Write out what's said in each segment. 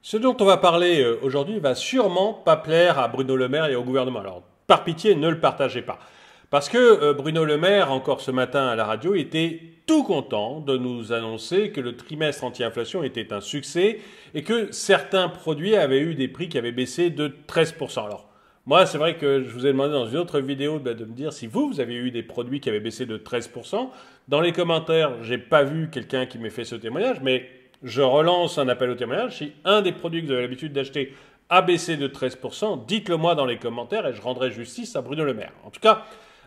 Ce dont on va parler aujourd'hui va sûrement pas plaire à Bruno Le Maire et au gouvernement. Alors, par pitié, ne le partagez pas. Parce que Bruno Le Maire, encore ce matin à la radio, était tout content de nous annoncer que le trimestre anti-inflation était un succès et que certains produits avaient eu des prix qui avaient baissé de 13%. Alors, moi, c'est vrai que je vous ai demandé dans une autre vidéo de me dire si vous avez eu des produits qui avaient baissé de 13%. Dans les commentaires, j'ai pas vu quelqu'un qui m'ait fait ce témoignage, mais je relance un appel au témoignage. Si un des produits que vous avez l'habitude d'acheter a baissé de 13%, dites-le moi dans les commentaires et je rendrai justice à Bruno Le Maire. En tout cas,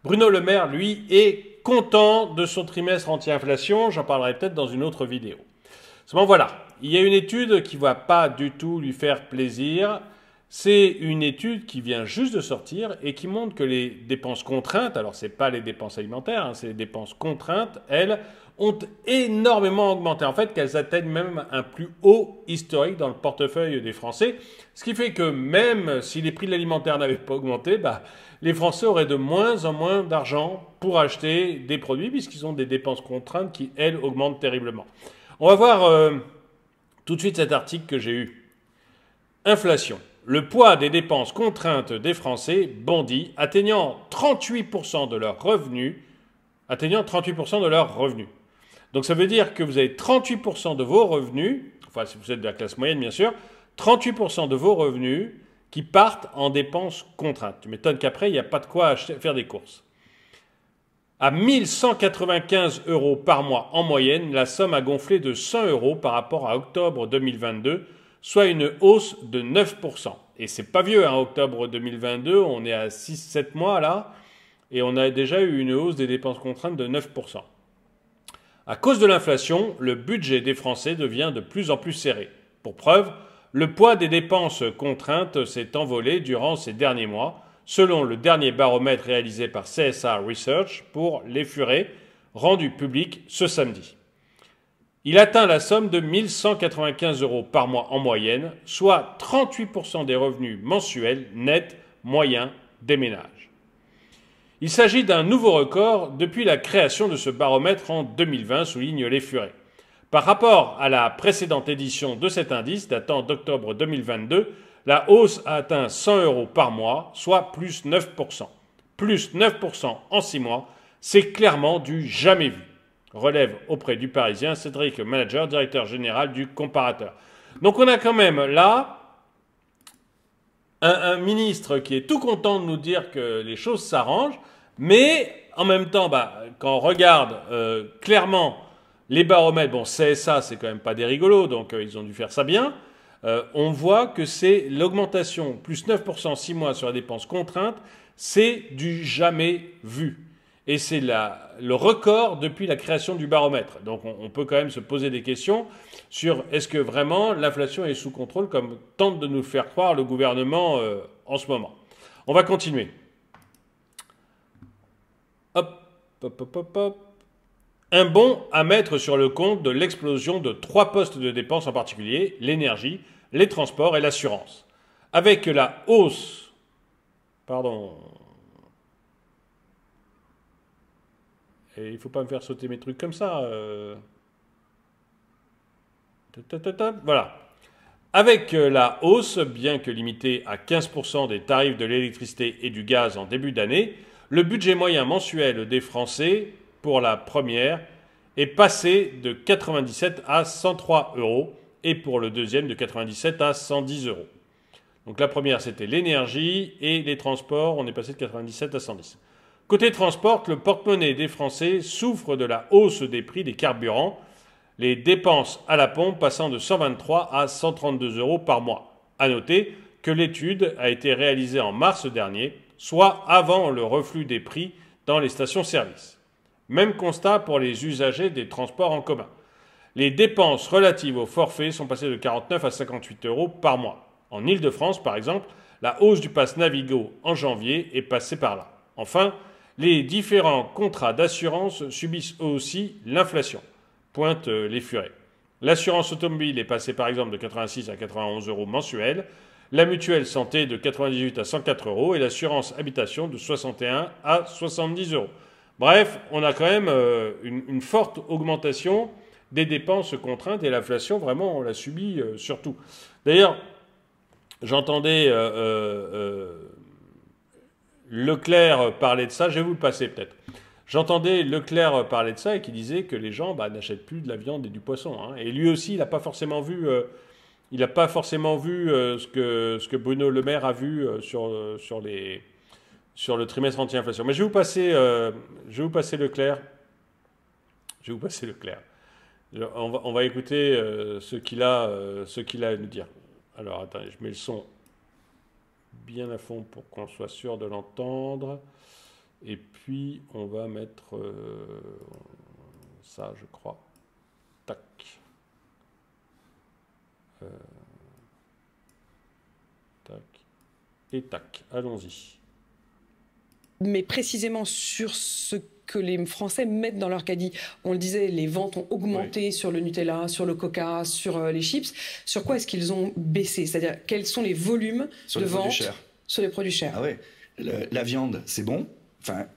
Bruno Le Maire, lui, est content de son trimestre anti-inflation. J'en parlerai peut-être dans une autre vidéo. Seulement voilà, il y a une étude qui ne va pas du tout lui faire plaisir. C'est une étude qui vient juste de sortir et qui montre que les dépenses contraintes, alors ce n'est pas les dépenses alimentaires, c'est les dépenses contraintes, elles, ont énormément augmenté. En fait, qu'elles atteignent même un plus haut historique dans le portefeuille des Français. Ce qui fait que même si les prix de l'alimentaire n'avaient pas augmenté, les Français auraient de moins en moins d'argent pour acheter des produits puisqu'ils ont des dépenses contraintes qui, elles, augmentent terriblement. On va voir tout de suite cet article que j'ai eu. Inflation. Le poids des dépenses contraintes des Français bondit, atteignant 38% de leurs revenus. Donc ça veut dire que vous avez 38% de vos revenus, enfin si vous êtes de la classe moyenne bien sûr, 38% de vos revenus qui partent en dépenses contraintes. Tu m'étonnes qu'après, il n'y a pas de quoi faire des courses. À 1 195 € par mois en moyenne, la somme a gonflé de 100 € par rapport à octobre 2022, soit une hausse de 9%. Et c'est pas vieux, hein, octobre 2022, on est à 6-7 mois là, et on a déjà eu une hausse des dépenses contraintes de 9%. À cause de l'inflation, le budget des Français devient de plus en plus serré. Pour preuve, le poids des dépenses contraintes s'est envolé durant ces derniers mois, selon le dernier baromètre réalisé par CSA Research pour les Furets, rendu public ce samedi. Il atteint la somme de 1 195 € par mois en moyenne, soit 38% des revenus mensuels nets moyens des ménages. Il s'agit d'un nouveau record depuis la création de ce baromètre en 2020, soulignent les Furets. Par rapport à la précédente édition de cet indice, datant d'octobre 2022, la hausse a atteint 100 € par mois, soit plus 9%. Plus 9% en 6 mois, c'est clairement du jamais vu, relève auprès du Parisien Cédric Manager, directeur général du Comparateur. Donc on a quand même là un ministre qui est tout content de nous dire que les choses s'arrangent, mais en même temps, quand on regarde clairement les baromètres, bon, CSA, c'est quand même pas des rigolos, donc ils ont dû faire ça bien. On voit que c'est l'augmentation, plus 9% en 6 mois sur la dépense contrainte, c'est du jamais vu. Et c'est le record depuis la création du baromètre. Donc on peut quand même se poser des questions sur est-ce que vraiment l'inflation est sous contrôle comme tente de nous faire croire le gouvernement en ce moment. On va continuer. Hop. Un bon à mettre sur le compte de l'explosion de 3 postes de dépenses en particulier, l'énergie, les transports et l'assurance. Avec la hausse... Et il ne faut pas me faire sauter mes trucs comme ça. Voilà. Avec la hausse, bien que limitée à 15% des tarifs de l'électricité et du gaz en début d'année, le budget moyen mensuel des Français, pour la première, est passé de 97 à 103 € et pour le deuxième de 97 à 110 €. Donc la première, c'était l'énergie et les transports, on est passé de 97 à 110. Côté transport, le porte-monnaie des Français souffre de la hausse des prix des carburants, les dépenses à la pompe passant de 123 à 132 € par mois. À noter que l'étude a été réalisée en mars dernier, soit avant le reflux des prix dans les stations-service. Même constat pour les usagers des transports en commun. Les dépenses relatives au forfait sont passées de 49 à 58 € par mois. En Île-de-France, par exemple, la hausse du pass Navigo en janvier est passée par là. Enfin, les différents contrats d'assurance subissent aussi l'inflation, pointent les Furets. L'assurance automobile est passée par exemple de 86 à 91 € mensuels, la mutuelle santé de 98 à 104 € et l'assurance habitation de 61 à 70 €. Bref, on a quand même une forte augmentation des dépenses contraintes et l'inflation, vraiment, on l'a subi surtout. D'ailleurs, j'entendais Leclerc parler de ça, je vais vous le passer peut-être. J'entendais Leclerc parler de ça et qui disait que les gens n'achètent plus de la viande et du poisson. Hein. Et lui aussi, il n'a pas forcément vu, ce que Bruno Le Maire a vu sur le trimestre anti-inflation. Mais je vais vous passer Leclerc. Je vais vous passer Leclerc. On va écouter ce qu'il a à nous dire. Alors, attendez, je mets le son bien à fond pour qu'on soit sûr de l'entendre. Et puis, on va mettre ça, je crois. Tac. Tac. Et tac. Allons-y. Mais précisément sur ce que les Français mettent dans leur caddie. On le disait, les ventes ont augmenté sur le Nutella, sur le Coca, sur les chips. Sur quoi est-ce qu'ils ont baissé? C'est-à-dire, quels sont les volumes de vente sur les produits chers? Ah ouais, la viande, c'est bon. Enfin,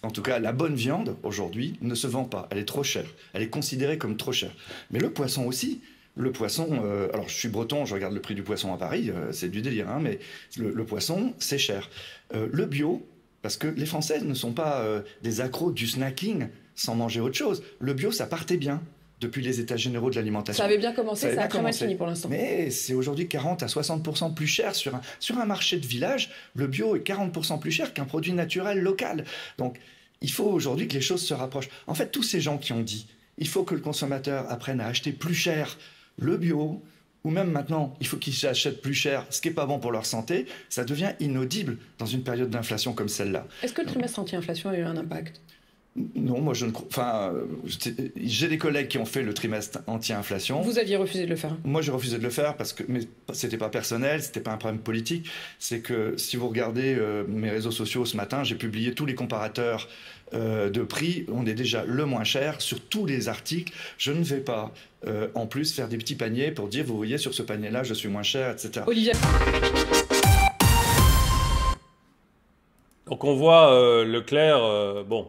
en tout cas, la bonne viande, aujourd'hui, ne se vend pas. Elle est trop chère. Elle est considérée comme trop chère. Mais le poisson aussi. Le poisson, alors je suis breton, je regarde le prix du poisson à Paris, c'est du délire, hein, mais le poisson, c'est cher. Le bio, parce que les Français ne sont pas des accros du snacking sans manger autre chose. Le bio, ça partait bien depuis les états généraux de l'alimentation. Ça avait bien commencé, ça a très mal fini pour l'instant. Mais c'est aujourd'hui 40 à 60% plus cher sur un marché de village. Le bio est 40% plus cher qu'un produit naturel local. Donc, il faut aujourd'hui que les choses se rapprochent. En fait, tous ces gens qui ont dit il faut que le consommateur apprenne à acheter plus cher le bio, ou même maintenant, il faut qu'ils achètent plus cher, ce qui n'est pas bon pour leur santé, ça devient inaudible dans une période d'inflation comme celle-là. Est-ce que le trimestre anti-inflation a eu un impact ? Non, moi je ne crois. Enfin, j'ai des collègues qui ont fait le trimestre anti-inflation. Vous aviez refusé de le faire? Moi j'ai refusé de le faire parce que, mais c'était pas personnel, c'était pas un problème politique. C'est que si vous regardez mes réseaux sociaux ce matin, j'ai publié tous les comparateurs de prix. On est déjà le moins cher sur tous les articles. Je ne vais pas en plus faire des petits paniers pour dire vous voyez sur ce panier-là je suis moins cher, etc. Olivier. Donc on voit Leclerc, bon.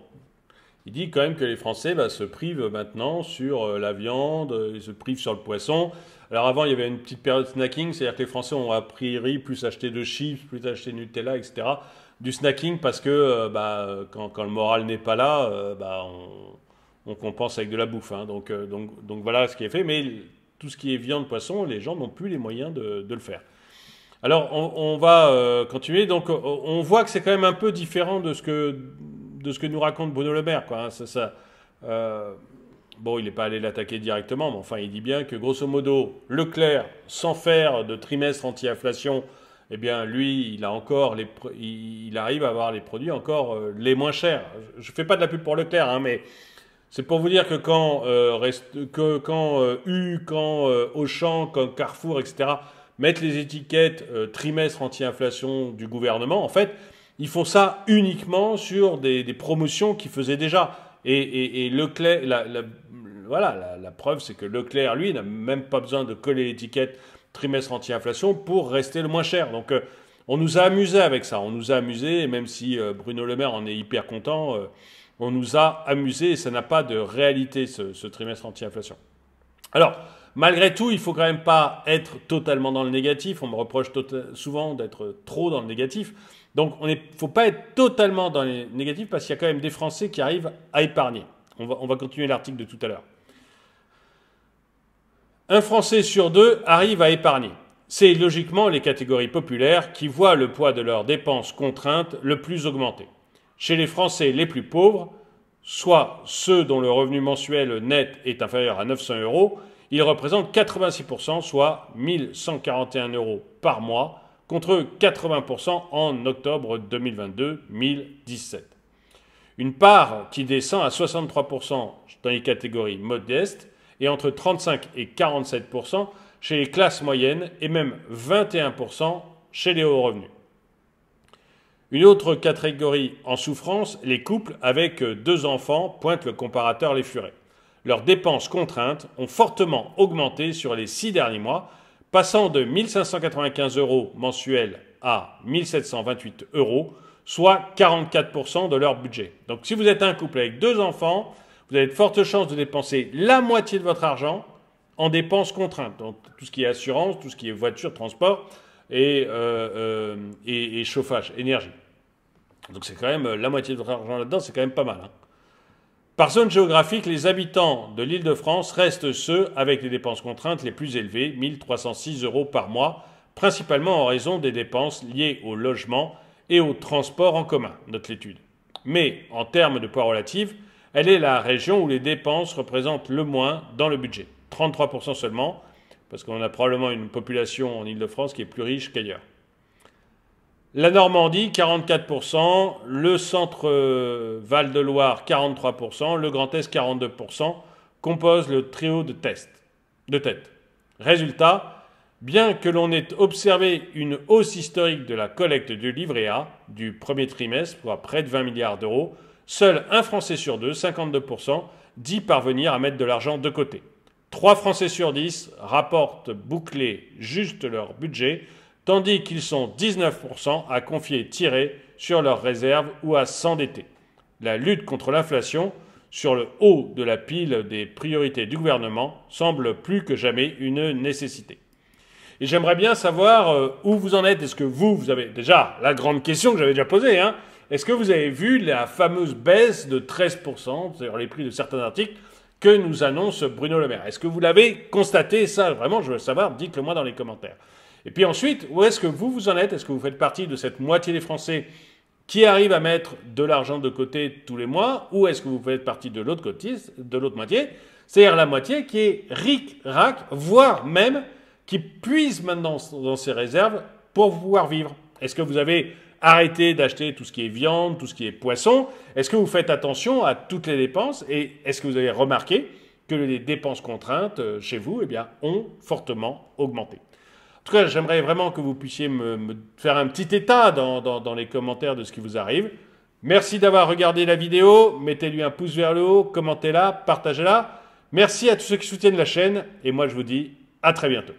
Il dit quand même que les Français se privent maintenant sur la viande, ils se privent sur le poisson. Alors avant, il y avait une petite période snacking, c'est-à-dire que les Français ont a priori plus acheté de chips, plus acheté de Nutella, etc. Du snacking parce que quand le moral n'est pas là, on compense avec de la bouffe. Hein. Donc voilà ce qui est fait. Mais tout ce qui est viande, poisson, les gens n'ont plus les moyens de le faire. Alors on va continuer. Donc on voit que c'est quand même un peu différent de ce que nous raconte Bruno Le Maire, quoi. Bon, il n'est pas allé l'attaquer directement, mais enfin, il dit bien que, grosso modo, Leclerc, sans faire de trimestre anti-inflation, eh bien, lui, il arrive à avoir les produits encore les moins chers. Je ne fais pas de la pub pour Leclerc, hein, mais c'est pour vous dire que quand Auchan, quand Carrefour, etc., mettent les étiquettes trimestre anti-inflation du gouvernement, en fait, ils font ça uniquement sur des promotions qu'ils faisaient déjà. Et Leclerc, la preuve, c'est que Leclerc, lui, n'a même pas besoin de coller l'étiquette trimestre anti-inflation pour rester le moins cher. Donc, on nous a amusés avec ça. On nous a amusés, et même si Bruno Le Maire en est hyper content, on nous a amusés et ça n'a pas de réalité, ce trimestre anti-inflation. Alors, malgré tout, il ne faut quand même pas être totalement dans le négatif. On me reproche souvent d'être trop dans le négatif. Donc, il ne faut pas être totalement dans les négatifs parce qu'il y a quand même des Français qui arrivent à épargner. On va continuer l'article de tout à l'heure. Un Français sur deux arrive à épargner. C'est logiquement les catégories populaires qui voient le poids de leurs dépenses contraintes le plus augmenter. Chez les Français les plus pauvres, soit ceux dont le revenu mensuel net est inférieur à 900 €, ils représentent 86%, soit 1 141 € par mois, contre 80% en octobre 2022-2017. Une part qui descend à 63% dans les catégories modestes et entre 35 et 47% chez les classes moyennes et même 21% chez les hauts revenus. Une autre catégorie en souffrance, les couples avec 2 enfants, pointe le comparateur Les Furets. Leurs dépenses contraintes ont fortement augmenté sur les 6 derniers mois, passant de 1 595 € mensuels à 1 728 €, soit 44% de leur budget. Donc si vous êtes un couple avec 2 enfants, vous avez de fortes chances de dépenser la moitié de votre argent en dépenses contraintes. Donc tout ce qui est assurance, tout ce qui est voiture, transport et chauffage, énergie. Donc c'est quand même la moitié de votre argent là-dedans, c'est quand même pas mal. Hein. Par zone géographique, les habitants de l'Île-de-France restent ceux avec les dépenses contraintes les plus élevées, 1 306 € par mois, principalement en raison des dépenses liées au logement et au transport en commun, note l'étude. Mais en termes de poids relatif, elle est la région où les dépenses représentent le moins dans le budget. 33% seulement, parce qu'on a probablement une population en Île-de-France qui est plus riche qu'ailleurs. La Normandie, 44%, le centre Val-de-Loire, 43%, le Grand Est, 42%, composent le trio de tête. Résultat, bien que l'on ait observé une hausse historique de la collecte du livret A du premier trimestre, soit près de 20 milliards d'euros, seul un Français sur deux, 52%, dit parvenir à mettre de l'argent de côté. 3 Français sur 10 rapportent boucler juste leur budget, tandis qu'ils sont 19% à confier tirer sur leurs réserves ou à s'endetter. La lutte contre l'inflation, sur le haut de la pile des priorités du gouvernement, semble plus que jamais une nécessité. Et j'aimerais bien savoir où vous en êtes. Est-ce que vous avez déjà la grande question que j'avais déjà posée, hein, est-ce que vous avez vu la fameuse baisse de 13% sur les prix de certains articles que nous annonce Bruno Le Maire? Est-ce que vous l'avez constaté? Ça, vraiment, je veux savoir, dites-le moi dans les commentaires. Et puis ensuite, où est-ce que vous en êtes? Est-ce que vous faites partie de cette moitié des Français qui arrivent à mettre de l'argent de côté tous les mois? Ou est-ce que vous faites partie de l'autre moitié, c'est-à-dire la moitié qui est ric-rac, voire même qui puise maintenant dans ses réserves pour pouvoir vivre? Est-ce que vous avez arrêté d'acheter tout ce qui est viande, tout ce qui est poisson? Est-ce que vous faites attention à toutes les dépenses? Et est-ce que vous avez remarqué que les dépenses contraintes chez vous ont fortement augmenté? En tout cas, j'aimerais vraiment que vous puissiez me faire un petit état dans les commentaires de ce qui vous arrive. Merci d'avoir regardé la vidéo. Mettez-lui un pouce vers le haut, commentez-la, partagez-la. Merci à tous ceux qui soutiennent la chaîne. Et moi, je vous dis à très bientôt.